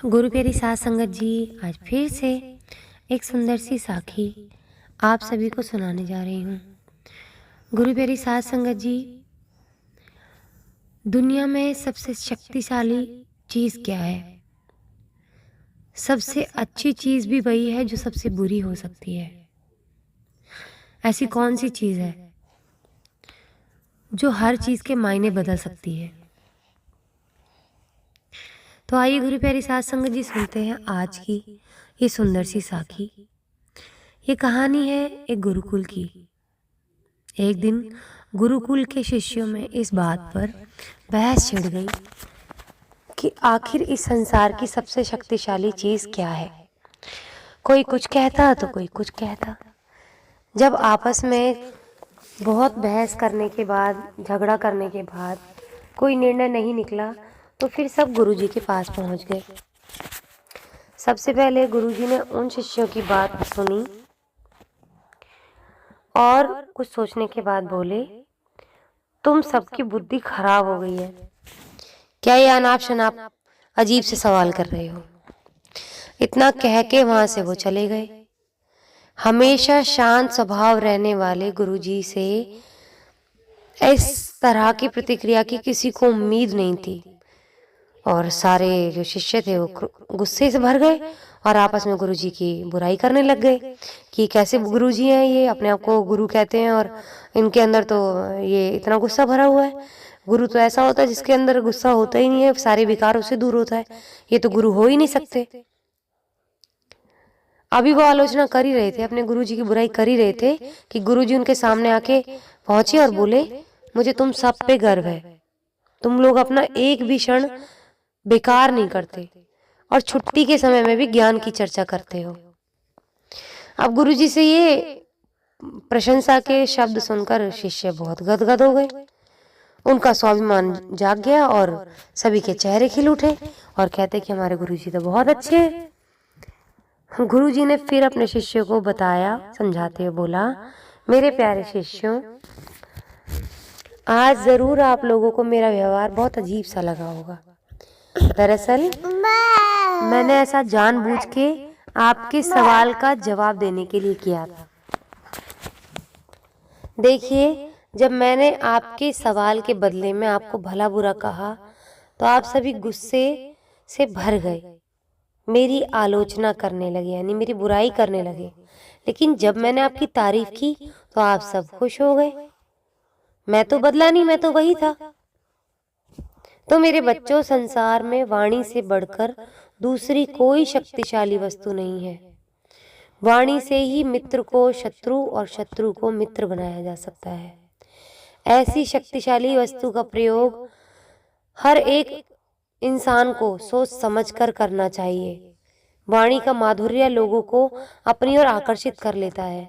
गुरु प्यारी साध संगत जी, आज फिर से एक सुंदर सी साखी आप सभी को सुनाने जा रही हूँ। गुरु प्यारी साध संगत जी, दुनिया में सबसे शक्तिशाली चीज़ क्या है? सबसे अच्छी चीज़ भी वही है जो सबसे बुरी हो सकती है। ऐसी कौन सी चीज़ है जो हर चीज़ के मायने बदल सकती है? तो आइए गुरु प्यारी साध संगत जी, सुनते हैं आज की ये सुंदर सी साखी। ये कहानी है एक गुरुकुल की। एक दिन गुरुकुल के शिष्यों में इस बात पर बहस छिड़ गई कि आखिर इस संसार की सबसे शक्तिशाली चीज़ क्या है। कोई कुछ कहता तो कोई कुछ कहता। जब आपस में बहुत बहस करने के बाद, झगड़ा करने के बाद कोई निर्णय नहीं निकला तो फिर सब गुरुजी के पास पहुंच गए। सबसे पहले गुरुजी ने उन शिष्यों की बात सुनी और कुछ सोचने के बाद बोले, तुम सबकी बुद्धि खराब हो गई है। क्या ये अनाप शनाप अजीब से सवाल कर रहे हो? इतना कह के वहां से वो चले गए। हमेशा शांत स्वभाव रहने वाले गुरुजी से इस तरह की प्रतिक्रिया की किसी को उम्मीद नहीं थी और सारे जो शिष्य थे वो गुस्से से भर गए और आपस में गुरुजी की बुराई करने लग गए कि कैसे गुरुजी हैं, ये अपने आप को गुरु कहते हैं और इनके अंदर तो ये इतना गुस्सा भरा हुआ है। गुरु तो ऐसा होता है जिसके अंदर गुस्सा होता ही नहीं है, सारे विकार उससे दूर होता है। ये तो गुरु हो ही नहीं सकते। अभी वो आलोचना कर ही रहे थे, अपने गुरुजी की बुराई कर ही रहे थे कि गुरुजी उनके सामने आके पहुंचे और बोले, मुझे तुम सब पे गर्व है। तुम लोग अपना एक भी क्षण बेकार नहीं करते और छुट्टी के समय में भी ज्ञान की चर्चा करते हो। अब गुरुजी से ये प्रशंसा के शब्द सुनकर शिष्य बहुत गदगद हो गए। उनका स्वाभिमान जाग गया और सभी के चेहरे खिल उठे और कहते कि हमारे गुरुजी तो बहुत अच्छे हैं। गुरुजी ने फिर अपने शिष्यों को बताया, समझाते हुए बोला, मेरे प्यारे शिष्यों, आज जरूर आप लोगों को मेरा व्यवहार बहुत अजीब सा लगा होगा। दरअसल मैंने ऐसा जानबूझ के आपके सवाल का जवाब देने के लिए किया था। देखिए, जब मैंने आपके सवाल के बदले में आपको भला बुरा कहा तो आप सभी गुस्से से भर गए, मेरी आलोचना करने लगे, यानी मेरी बुराई करने लगे। लेकिन जब मैंने आपकी तारीफ की तो आप सब खुश हो गए। मैं तो बदला नहीं, मैं तो वही था। तो मेरे बच्चों, संसार में वाणी से बढ़कर दूसरी कोई शक्तिशाली वस्तु नहीं है। वाणी से ही मित्र को शत्रु और शत्रु को मित्र बनाया जा सकता है। ऐसी शक्तिशाली वस्तु का प्रयोग हर एक इंसान को सोच समझकर करना चाहिए। वाणी का माधुर्य लोगों को अपनी ओर आकर्षित कर लेता है।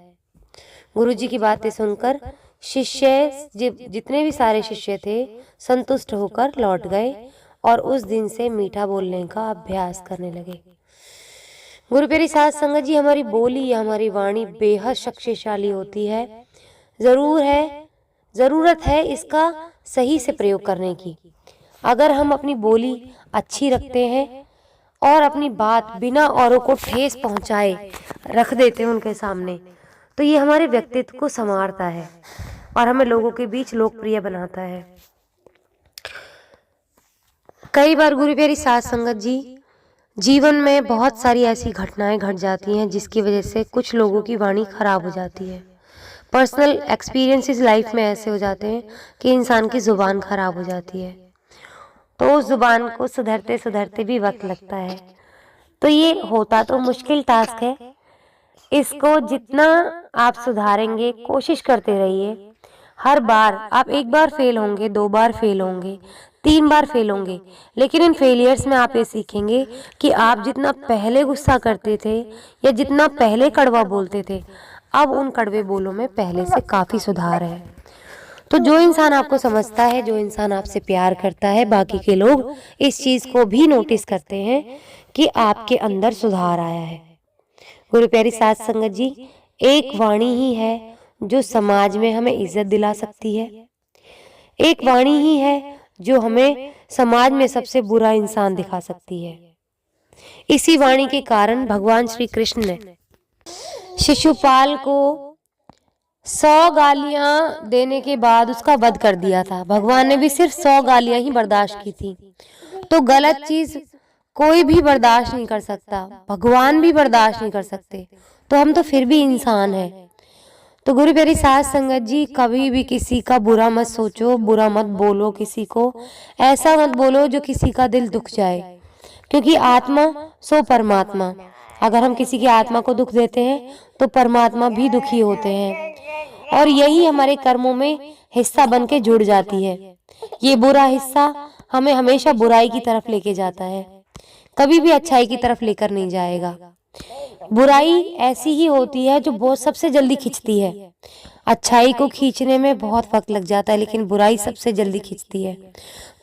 गुरुजी की बातें सुनकर शिष्य, जितने भी सारे शिष्य थे, संतुष्ट होकर लौट गए और उस दिन से मीठा बोलने का अभ्यास करने लगे। गुरु प्यारी साध संगत जी, हमारी बोली या हमारी वाणी बेहद शक्तिशाली होती है। जरूरत है इसका सही से प्रयोग करने की। अगर हम अपनी बोली अच्छी रखते हैं और अपनी बात बिना औरों को ठेस पहुंचाए रख देते हैं उनके सामने, तो ये हमारे व्यक्तित्व को संवारता है और हमें लोगों के बीच लोकप्रिय बनाता है। कई बार गुरु प्यारी साध संगत जी, जीवन में बहुत सारी ऐसी घटनाएं घट जाती हैं जिसकी वजह से कुछ लोगों की वाणी खराब हो जाती है। पर्सनल एक्सपीरियंसेस लाइफ में ऐसे हो जाते हैं कि इंसान की जुबान खराब हो जाती है, तो उस जुबान को सुधरते सुधरते भी वक्त लगता है। तो ये होता तो मुश्किल टास्क है। इसको जितना आप सुधारेंगे, कोशिश करते रहिए। हर बार आप एक बार फेल होंगे, 2 बार फेल होंगे, 3 बार फेल होंगे, लेकिन इन फेलियर्स में आप ये सीखेंगे कि आप जितना पहले गुस्सा करते थे या जितना पहले कड़वा बोलते थे, अब उन कड़वे बोलों में पहले से काफ़ी सुधार है। तो जो इंसान आपको समझता है, जो इंसान आपसे प्यार करता है, बाकी के लोग इस चीज़ को भी नोटिस करते हैं कि आपके अंदर सुधार आया है। गुरु प्यारी साध संगत जी, एक वाणी ही है जो समाज में हमें इज्जत दिला सकती है। एक वाणी ही है जो हमें समाज में सबसे बुरा इंसान दिखा सकती है। इसी वाणी के कारण भगवान श्री कृष्ण ने शिशुपाल को 100 गालियां देने के बाद उसका वध कर दिया था। भगवान ने भी सिर्फ 100 गालियां ही बर्दाश्त की थी। तो गलत चीज कोई भी बर्दाश्त नहीं कर सकता, भगवान भी बर्दाश्त नहीं कर सकते, तो हम तो फिर भी इंसान हैं। तो गुरु प्यारी साध संगत जी, कभी भी किसी का बुरा मत सोचो, बुरा मत बोलो किसी को, ऐसा मत बोलो जो किसी का दिल दुख जाए, क्योंकि आत्मा सो परमात्मा। अगर हम किसी की आत्मा को दुख देते हैं तो परमात्मा भी दुखी होते हैं, और यही हमारे कर्मों में हिस्सा बन के जुड़ जाती है। ये बुरा हिस्सा हमें हमेशा बुराई की तरफ लेके जाता है, कभी भी अच्छाई की तरफ लेकर नहीं जाएगा। बुराई ऐसी ही होती है जो बहुत सबसे जल्दी खींचती है। अच्छाई को खींचने में बहुत वक्त लग जाता है, लेकिन बुराई सबसे जल्दी खींचती है।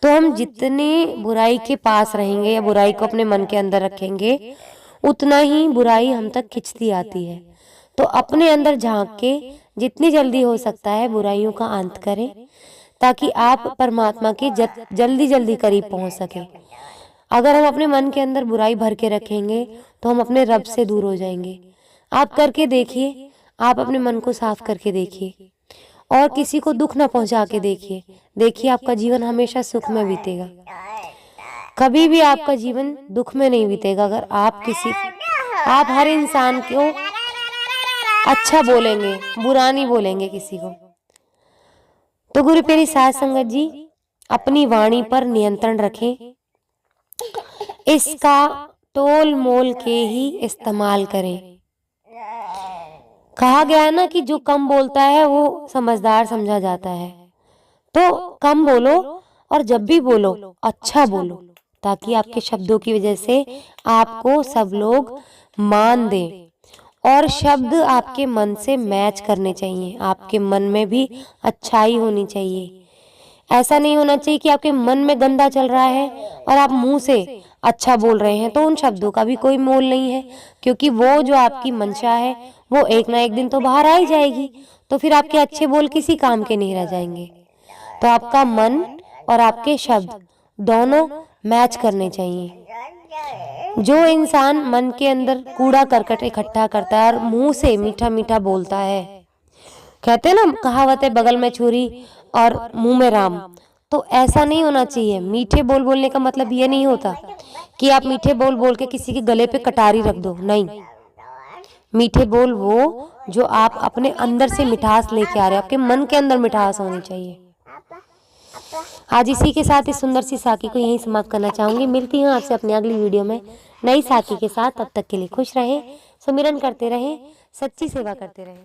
तो हम जितने बुराई के पास रहेंगे या बुराई को अपने मन के अंदर रखेंगे, उतना ही बुराई हम तक खिंचती आती है। तो अपने अंदर झांक के जितनी जल्दी हो सकता है बुराइयों का अंत करें, ताकि आप परमात्मा के जल्दी जल्दी करीब पहुंच सकें। अगर हम अपने मन के अंदर बुराई भर के रखेंगे तो हम अपने रब से दूर हो जाएंगे। आप करके देखिए, आप अपने मन को साफ करके देखिए और किसी को दुख ना पहुंचा के देखिए। देखिए आपका जीवन हमेशा सुख में बीतेगा, कभी भी आपका जीवन दुख में नहीं बीतेगा। अगर आप हर इंसान को अच्छा बोलेंगे, बुरा नहीं बोलेंगे किसी को। तो गुरु प्यारी साध संगत जी, अपनी वाणी पर नियंत्रण रखें, इसका तोल मोल के ही इस्तेमाल करें। कहा गया है ना कि जो कम बोलता है वो समझदार समझा जाता है। तो कम बोलो, और जब भी बोलो अच्छा बोलो, ताकि आपके शब्दों की वजह से आपको सब लोग मान दें। और शब्द आपके मन से मैच करने चाहिए, आपके मन में भी अच्छाई होनी चाहिए। ऐसा नहीं होना चाहिए कि आपके मन में गंदा चल रहा है और आप मुंह से अच्छा बोल रहे हैं, तो उन शब्दों का भी कोई मोल नहीं है, क्योंकि वो जो आपकी मंशा है वो एक ना एक दिन तो बाहर आ ही जाएगी। तो फिर आपके अच्छे बोल किसी काम के नहीं रह जाएंगे। तो आपका मन और आपके शब्द दोनों मैच करने चाहिए। जो इंसान मन के अंदर कूड़ा करकट इकट्ठा करता है और मुंह से मीठा मीठा बोलता है, कहते हैं ना कहावत है, बगल में छुरी और मुंह में राम। तो ऐसा नहीं होना चाहिए। मीठे बोल बोलने का मतलब ये नहीं होता कि आप मीठे बोल बोल के किसी के गले पे कटारी रख दो, नहीं। मीठे बोल वो जो आप अपने अंदर से मिठास लेके आ रहे हो, आपके मन के अंदर मिठास होनी चाहिए। आज इसी के साथ इस सुंदर सी साखी को यहीं समाप्त करना चाहूंगी। मिलती हूँ आपसे अपनी अगली वीडियो में नई साखी के साथ। तब तक के लिए खुश रहें, सुमिरन करते रहें, सच्ची सेवा करते रहें।